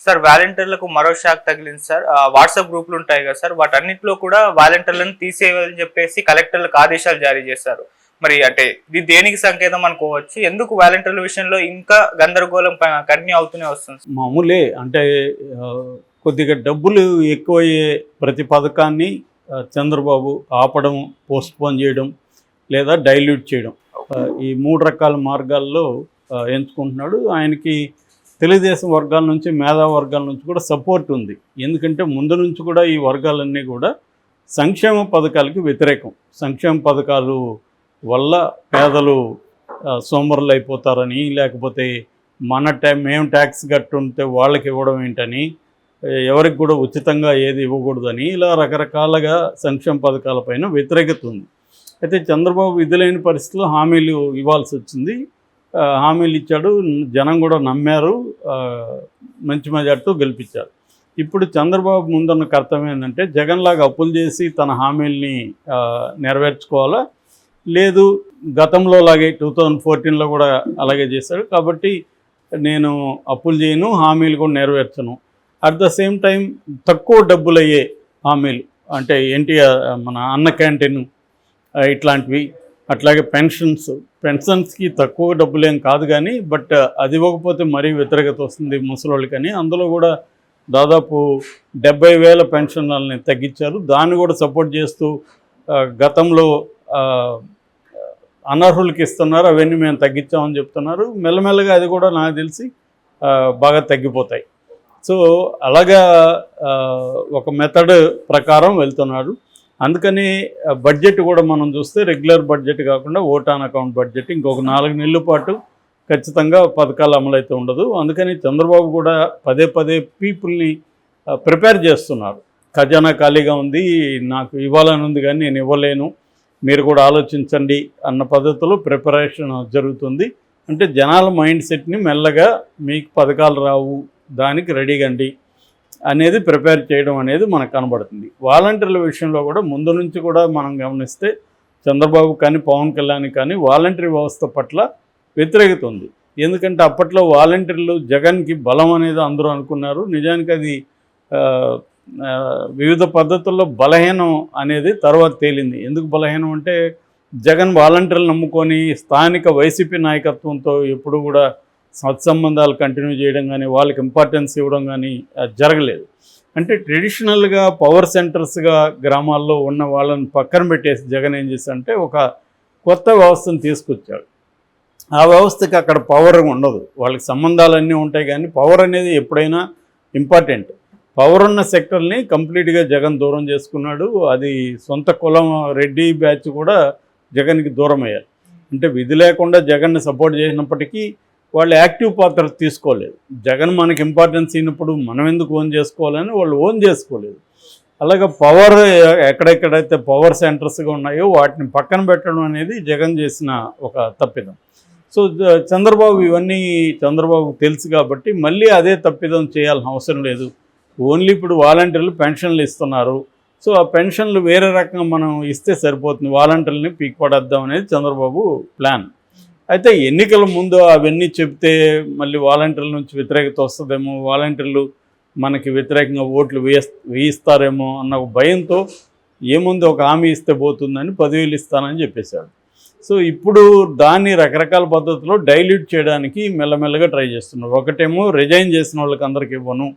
Sir వాలంటీర్లకు మరో shock తగిలింది సార్. వాట్సాప్ గ్రూపులు ఉంటాయి కదా సార్, వాటన్నిటిలో కూడా వాలంటీర్లను తీసేయాలని చెప్పేసి కలెక్టర్లకు ఆదేశాలు జారీ చేశారు. మరి అంటే ఇది దేనికి సంకేతం అనుకోవచ్చు? ఎందుకు వాలంటీర్ల విషయంలో ఇంకా గందరగోళం కంటిన్యూ అవుతూనే వస్తుంది? మామూలే అంటే కొద్దిగా డబ్బులు ఎక్కువయ్యే ప్రతి పథకాన్ని చంద్రబాబు ఆపడం, పోస్ట్పోన్ చేయడం లేదా డైల్యూట్ చేయడం, ఈ 3 రకాల మార్గాల్లో ఎంచుకుంటున్నాడు. ఆయనకి తెలుగుదేశం వర్గాల నుంచి, మేధా వర్గాల నుంచి కూడా సపోర్ట్ ఉంది. ఎందుకంటే ముందు నుంచి కూడా ఈ వర్గాలన్నీ కూడా సంక్షేమ పథకాలకి వ్యతిరేకం. సంక్షేమ పథకాలు వల్ల పేదలు సోమరులు అయిపోతారని, లేకపోతే మేము ట్యాక్స్ కట్టుంటే వాళ్ళకి ఇవ్వడం ఏంటని, ఎవరికి కూడా ఉచితంగా ఏది ఇవ్వకూడదని, ఇలా రకరకాలుగా సంక్షేమ పథకాలపైన వ్యతిరేకత ఉంది. అయితే చంద్రబాబు విధులైన పరిస్థితుల్లో హామీలు ఇవ్వాల్సి వచ్చింది. హామీలు ఇచ్చాడు, జనం కూడా నమ్మారు, మంచి మెజార్టీతో గెలిపించారు. ఇప్పుడు చంద్రబాబు ముందున్న కర్తవ్యం ఏంటంటే జగన్లాగా అప్పులు చేసి తన హామీల్ని నెరవేర్చుకోవాలా, లేదు గతంలో లాగే 2014లో కూడా అలాగే చేశాడు. కాబట్టి నేను అప్పులు చేయను, హామీలు కూడా నెరవేర్చను. అట్ ద సేమ్ టైం తక్కువ డబ్బులు అయ్యే హామీలు అంటే మన అన్న క్యాంటీన్ ఇట్లాంటివి, అట్లాగే పెన్షన్స్కి తక్కువ డబ్బులేం కాదు కానీ, బట్ అది ఇవ్వకపోతే మరీ వ్యతిరేకత వస్తుంది ముసలోళ్ళకని. అందులో కూడా దాదాపు 70,000 పెన్షన్లని తగ్గించారు. దాన్ని కూడా సపోర్ట్ చేస్తూ గతంలో అనర్హులకి ఇస్తున్నారు, అవన్నీ మేము తగ్గించామని చెప్తున్నారు. మెల్లమెల్లగా అది కూడా నాకు తెలిసి బాగా తగ్గిపోతాయి. సో అలాగా ఒక మెథడ్ ప్రకారం వెళ్తున్నాడు. అందుకని బడ్జెట్ కూడా మనం చూస్తే రెగ్యులర్ బడ్జెట్ కాకుండా ఓట్ ఆన్ అకౌంట్ బడ్జెట్ ఇంకొక 4 నెలల పాటు ఖచ్చితంగా పథకాలు అమలైతే ఉండదు. అందుకని చంద్రబాబు కూడా పదే పదే పీపుల్ని ప్రిపేర్ చేస్తున్నారు. ఖజానా ఖాళీగా ఉంది, నాకు ఇవ్వాలని ఉంది కానీ నేను ఇవ్వలేను, మీరు కూడా ఆలోచించండి అన్న పద్ధతిలో ప్రిపరేషన్ జరుగుతుంది. అంటే జనాల మైండ్ సెట్ని మెల్లగా మీకు పథకాలు రావు, దానికి రెడీగండి అనేది ప్రిపేర్ చేయడం అనేది మనకు కనబడుతుంది. వాలంటీర్ల విషయంలో కూడా ముందు నుంచి కూడా మనం గమనిస్తే చంద్రబాబు కానీ పవన్ కళ్యాణ్ కానీ వాలంటీర్ వ్యవస్థ పట్ల వ్యతిరేకత ఉంది. ఎందుకంటే అప్పట్లో వాలంటీర్లు జగన్కి బలం అనేది అందరూ అనుకున్నారు. నిజానికి అది వివిధ పద్ధతుల్లో బలహీనం అనేది తర్వాత తేలింది. ఎందుకు బలహీనం అంటే జగన్ వాలంటీర్లు నమ్ముకొని స్థానిక వైసీపీ నాయకత్వంతో ఎప్పుడు కూడా సత్సంబంధాలు కంటిన్యూ చేయడం కానీ, వాళ్ళకి ఇంపార్టెన్స్ ఇవ్వడం కానీ జరగలేదు. అంటే ట్రెడిషనల్గా పవర్ సెంటర్స్గా గ్రామాల్లో ఉన్న వాళ్ళని పక్కన పెట్టేసి జగన్ ఏం చేశాడంటే ఒక కొత్త వ్యవస్థను తీసుకొచ్చాడు. ఆ వ్యవస్థకి అక్కడ పవర్ ఉండదు, వాళ్ళకి సంబంధాలన్నీ ఉంటాయి కానీ పవర్ అనేది ఎప్పుడైనా ఇంపార్టెంట్. పవర్ ఉన్న సెక్టర్ని కంప్లీట్గా జగన్ దూరం చేసుకున్నాడు. అది సొంత కులం రెడ్డి బ్యాచ్ కూడా జగన్కి దూరం అయ్యారు. అంటే విధి లేకుండా జగన్ని సపోర్ట్ చేసినప్పటికీ వాళ్ళు యాక్టివ్ పాత్ర తీసుకోలేదు. జగన్ మనకి ఇంపార్టెన్స్ అయినప్పుడు మనం ఎందుకు ఓన్ చేసుకోవాలని వాళ్ళు ఓన్ చేసుకోలేదు. అలాగే పవర్ ఎక్కడెక్కడైతే పవర్ సెంటర్స్గా ఉన్నాయో వాటిని పక్కన పెట్టడం అనేది జగన్ చేసిన ఒక తప్పిదం. సో చంద్రబాబు తెలుసు కాబట్టి మళ్ళీ అదే తప్పిదం చేయాల్సిన అవసరం లేదు. ఓన్లీ ఇప్పుడు వాలంటీర్లు పెన్షన్లు ఇస్తున్నారు. సో ఆ పెన్షన్లు వేరే రకంగా మనం ఇస్తే సరిపోతుంది, వాలంటీర్లని పీక్ పడేద్దాం అనేది చంద్రబాబు ప్లాన్. అయితే ఎన్నికల ముందు అవన్నీ చెప్తే మళ్ళీ వాలంటీర్ల నుంచి వ్యతిరేకత వస్తుందేమో, వాలంటీర్లు మనకి వ్యతిరేకంగా ఓట్లు వేయిస్తారేమో అన్న భయంతో ఏముంది ఒక హామీ ఇస్తే పోతుందని 10,000 ఇస్తానని చెప్పేశాడు. సో ఇప్పుడు దాన్ని రకరకాల పద్ధతిలో డైల్యూట్ చేయడానికి మెల్లమెల్లగా ట్రై చేస్తున్నారు. ఒకటేమో రిజైన్ చేసిన వాళ్ళకి అందరికి ఇవ్వను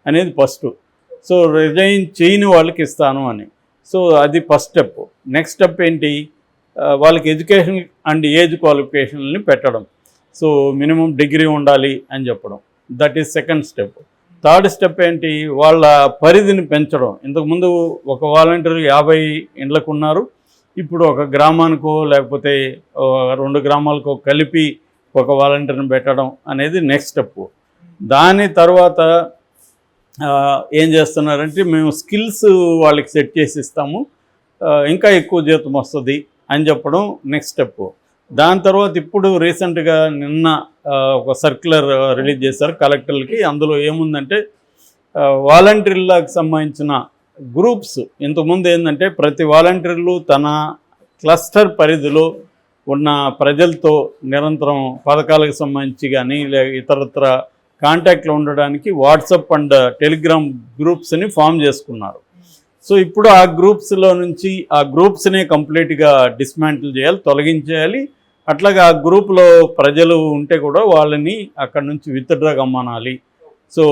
అనేది ఫస్ట్. సో రిజైన్ చేయని వాళ్ళకి ఇస్తాను అని. సో అది ఫస్ట్ స్టెప్. నెక్స్ట్ స్టెప్ ఏంటి, వాళ్ళకి ఎడ్యుకేషన్ అండ్ ఏజ్ క్వాలిఫికేషన్ని పెట్టడం. సో మినిమం డిగ్రీ ఉండాలి అని చెప్పడం, that is second step. Third step ఏంటి, వాళ్ళ పరిధిని పెంచడం. ఇంతకుముందు ఒక వాలంటీర్ 50 ఇండ్లకు ఉన్నారు, ఇప్పుడు ఒక గ్రామానికో లేకపోతే 2 గ్రామాలకో కలిపి ఒక వాలంటీర్ని పెట్టడం అనేది నెక్స్ట్ స్టెప్. దాని తర్వాత ఏం చేస్తున్నారంటే మేము స్కిల్స్ వాళ్ళకి సెట్ చేసి ఇస్తాము, ఇంకా ఎక్కువ జీతం వస్తుంది అని చెప్పడం నెక్స్ట్ స్టెప్. దాని తర్వాత ఇప్పుడు రీసెంట్గా నిన్న ఒక సర్క్యులర్ రిలీజ్ చేశారు కలెక్టర్లకి. అందులో ఏముందంటే వాలంటీర్లకు సంబంధించిన గ్రూప్స్, ఇంతకుముందు ఏంటంటే ప్రతి వాలంటీర్లు తన క్లస్టర్ పరిధిలో ఉన్న ప్రజలతో నిరంతరం పథకాలకు సంబంధించి కానీ ఇతరత్ర కాంటాక్ట్లో ఉండడానికి వాట్సాప్ అండ్ టెలిగ్రామ్ గ్రూప్స్ని ఫామ్ చేసుకున్నారు. సో ఇప్పుడు ఆ గ్రూప్స్లో నుంచి ఆ గ్రూప్స్నే కంప్లీట్గా డిస్మాంటిల్ చేయాలి, తొలగించేయాలి. అట్లాగే ఆ గ్రూప్లో ప్రజలు ఉంటే కూడా వాళ్ళని అక్కడ నుంచి విత్డ్రా కమ్మనాలి. సో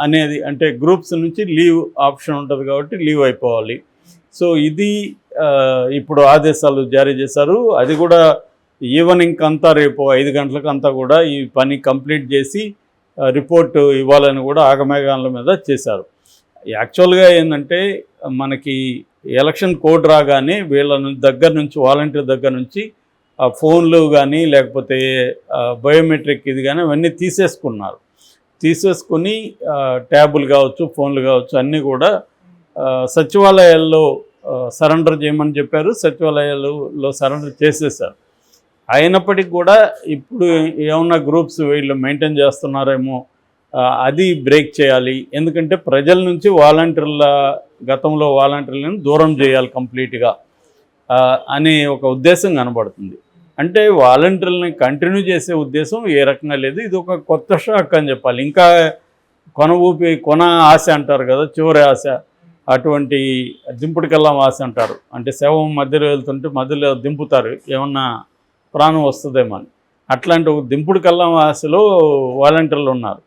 అనేది అంటే గ్రూప్స్ నుంచి లీవ్ ఆప్షన్ ఉంటుంది కాబట్టి లీవ్ అయిపోవాలి. సో ఇది ఇప్పుడు ఆదేశాలు జారీ చేశారు. అది కూడా ఈవినింగ్ అంతా రేపు 5 గంటలకంతా కూడా ఈ పని కంప్లీట్ చేసి రిపోర్టు ఇవ్వాలని కూడా ఆగమేఘాల మీద చేశారు. యాక్చువల్గా ఏంటంటే మనకి ఎలక్షన్ కోడ్ రాగానే వీళ్ళ దగ్గర నుంచి వాలంటీర్ దగ్గర నుంచి ఫోన్లు కానీ లేకపోతే బయోమెట్రిక్ ఇది కానీ అవన్నీ తీసేసుకుని ట్యాబులు కావచ్చు, ఫోన్లు కావచ్చు అన్నీ కూడా సచివాలయాల్లో సరెండర్ చేయమని చెప్పారు. సచివాలయాల్లో సరెండర్ చేసేసారు. అయినప్పటికీ కూడా ఇప్పుడు ఏమన్నా గ్రూప్స్ వీళ్ళు మెయింటైన్ చేస్తున్నారేమో, అది బ్రేక్ చేయాలి. ఎందుకంటే ప్రజల నుంచి గతంలో వాలంటీర్లను దూరం చేయాలి కంప్లీట్గా అనే ఒక ఉద్దేశం కనబడుతుంది. అంటే వాలంటీర్లని కంటిన్యూ చేసే ఉద్దేశం ఏ రకంగా లేదు. ఇది ఒక కొత్త షాక్ అని చెప్పాలి. ఇంకా కొన ఆశ అంటారు కదా, చివరి ఆశ, అటువంటి దింపుడు కల్లం ఆశ అంటారు. అంటే శవం మధ్యలో వెళ్తుంటే మధ్యలో దింపుతారు, ఏమన్నా ప్రాణం వస్తుందేమో అని. అట్లాంటి ఒక దింపుడు కల్లం ఆశలో వాలంటీర్లు ఉన్నారు.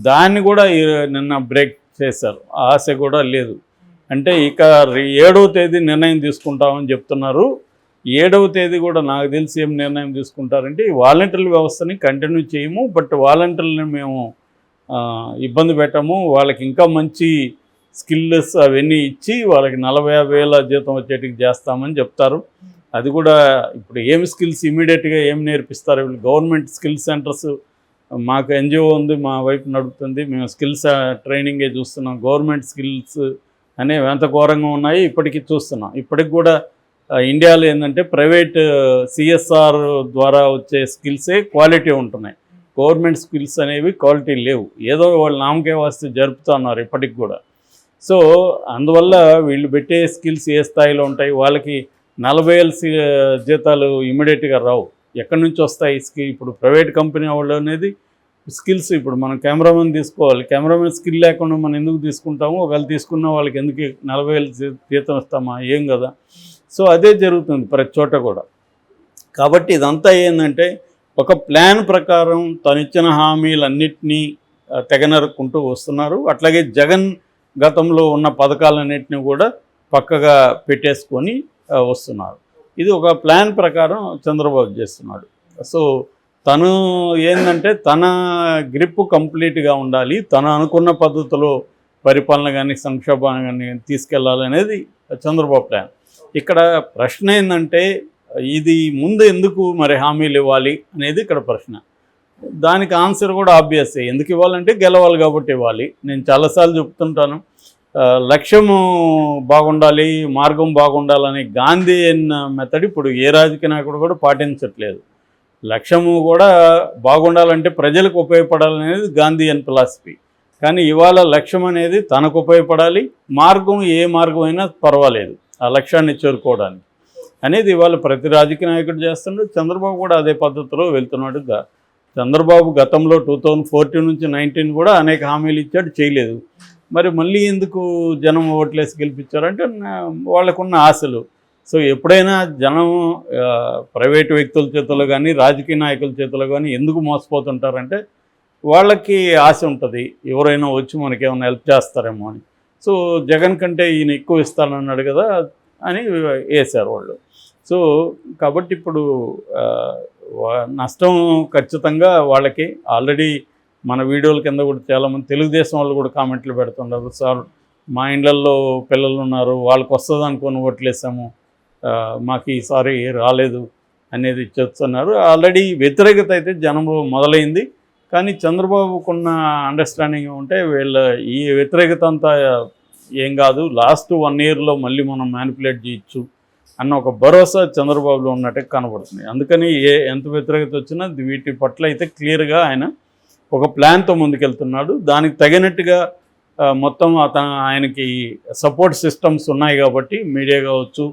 దాన్ని కూడా నిన్న బ్రేక్ చేశారు. ఆ ఆశ కూడా లేదు. అంటే ఇక 7వ తేదీ నిర్ణయం తీసుకుంటామని చెప్తున్నారు. 7వ తేదీ కూడా నాకు తెలిసి ఏం నిర్ణయం తీసుకుంటారంటే ఈ వాలంటీర్ల వ్యవస్థని కంటిన్యూ చేయము, బట్ వాలంటీర్లని మేము ఇబ్బంది పెట్టము, వాళ్ళకి ఇంకా మంచి స్కిల్స్ అవన్నీ ఇచ్చి వాళ్ళకి 40,000 జీతం వచ్చేటికి చేస్తామని చెప్తారు. అది కూడా ఇప్పుడు ఏమి స్కిల్స్ ఇమీడియట్గా ఏం నేర్పిస్తారు వీళ్ళు? గవర్నమెంట్ స్కిల్ సెంటర్స్ మాకు ఎన్జిఓ ఉంది, మా వైపు నడుపుతుంది, మేము స్కిల్స్ ట్రైనింగే చూస్తున్నాం. గవర్నమెంట్ స్కిల్స్ అనేవి ఎంత ఘోరంగా ఉన్నాయి ఇప్పటికీ చూస్తున్నాం. ఇప్పటికి కూడా ఇండియాలో ఏంటంటే ప్రైవేట్ సిఎస్ఆర్ ద్వారా వచ్చే స్కిల్సే క్వాలిటీ ఉంటున్నాయి. గవర్నమెంట్ స్కిల్స్ అనేవి క్వాలిటీ లేవు. ఏదో వాళ్ళు నామకే వాస్తే జరుపుతున్నారు ఇప్పటికి కూడా. సో అందువల్ల వీళ్ళు పెట్టే స్కిల్స్ ఏ స్థాయిలో ఉంటాయి? వాళ్ళకి 40,000 జీతాలు ఇమీడియట్గా రావు. ఎక్కడి నుంచి వస్తాయి? ఇప్పుడు ప్రైవేట్ కంపెనీ వాళ్ళు అనేది స్కిల్స్, ఇప్పుడు మనం కెమెరామెన్ తీసుకోవాలి, కెమెరామెన్ స్కిల్ లేకుండా మనం ఎందుకు తీసుకుంటాము? ఒకవేళ తీసుకున్న వాళ్ళకి ఎందుకు 40,000 జీతం ఇస్తామా? ఏం కదా. సో అదే జరుగుతుంది ప్రతి చోట కూడా. కాబట్టి ఇదంతా ఏంటంటే ఒక ప్లాన్ ప్రకారం తను ఇచ్చిన హామీలన్నింటినీ తెగనరుక్కుంటూ వస్తున్నారు. అట్లాగే జగన్ గతంలో ఉన్న పథకాలన్నింటినీ కూడా పక్కగా పెట్టేసుకొని వస్తున్నారు. ఇది ఒక ప్లాన్ ప్రకారం చంద్రబాబు చేస్తున్నాడు. సో తను ఏంటంటే తన గ్రిప్ కంప్లీట్గా ఉండాలి, తను అనుకున్న పద్ధతిలో పరిపాలన కానీ సంక్షోభాన్ని కానీ తీసుకెళ్లాలనేది చంద్రబాబు ప్లాన్. ఇక్కడ ప్రశ్న ఏంటంటే ఇది ముందు ఎందుకు మరి హామీలు ఇవ్వాలి అనేది ఇక్కడ ప్రశ్న. దానికి ఆన్సర్ కూడా ఆబ్వియస్. ఎందుకు ఇవ్వాలంటే గెలవాలి కాబట్టి ఇవ్వాలి. నేను చాలాసార్లు చెప్తుంటాను, లక్ష్యము బాగుండాలి, మార్గం బాగుండాలని గాంధీ అన్న మెథడ్ ఇప్పుడు ఏ రాజకీయ నాయకుడు కూడా పాటించట్లేదు. లక్ష్యము కూడా బాగుండాలంటే ప్రజలకు ఉపయోగపడాలనేది గాంధీ అన్ ఫిలాసఫీ. కానీ ఇవాళ లక్ష్యం అనేది తనకు ఉపయోగపడాలి, మార్గం ఏ మార్గం అయినా పర్వాలేదు ఆ లక్ష్యాన్ని చేరుకోవడానికి అనేది ఇవాళ ప్రతి రాజకీయ నాయకుడు చేస్తున్నాడు. చంద్రబాబు కూడా అదే పద్ధతిలో వెళ్తున్నాడు. చంద్రబాబు గతంలో 2014 నుంచి 19 కూడా అనేక హామీలు ఇచ్చాడు, చేయలేదు. మరి మళ్ళీ ఎందుకు జనం ఓట్లేసి గెలిపించారంటే వాళ్ళకున్న ఆశలు. సో ఎప్పుడైనా జనం ప్రైవేటు వ్యక్తుల చేతుల్లో కానీ రాజకీయ నాయకుల చేతుల్లో కానీ ఎందుకు మోసపోతుంటారంటే వాళ్ళకి ఆశ ఉంటుంది, ఎవరైనా వచ్చి మనకి ఏమైనా హెల్ప్ చేస్తారేమో అని. సో జగన్ కంటే ఈయన ఎక్కువ ఇస్తానన్నాడు కదా అని వేశారు వాళ్ళు. సో కాబట్టి ఇప్పుడు నష్టం ఖచ్చితంగా వాళ్ళకి. ఆల్రెడీ మన వీడియోల కింద కూడా చాలామంది తెలుగుదేశం వాళ్ళు కూడా కామెంట్లు పెడుతున్నారు, సార్ మా ఇండ్లల్లో పిల్లలు ఉన్నారు, వాళ్ళకి వస్తుంది అనుకొని ఓట్లేసాము, మాకు ఈసారి రాలేదు అనేది చెప్తున్నారు. ఆల్రెడీ వ్యతిరేకత అయితే జనంలో మొదలైంది. కానీ చంద్రబాబుకున్న అండర్స్టాండింగ్ ఉంటే వీళ్ళ ఈ వ్యతిరేకత అంతా ఏం కాదు, లాస్ట్ 1 yearలో మళ్ళీ మనం మ్యానిపులేట్ చేయొచ్చు అన్న ఒక భరోసా చంద్రబాబులో ఉన్నట్టే కనబడుతుంది. అందుకని ఎంత వ్యతిరేకత వచ్చినా వీటి పట్ల అయితే క్లియర్గా ఆయన ఒక ప్లాన్తో ముందుకెళ్తున్నాడు. దానికి తగినట్టుగా మొత్తం ఆయనకి సపోర్ట్ సిస్టమ్స్ ఉన్నాయి కాబట్టి మీడియా కావచ్చు,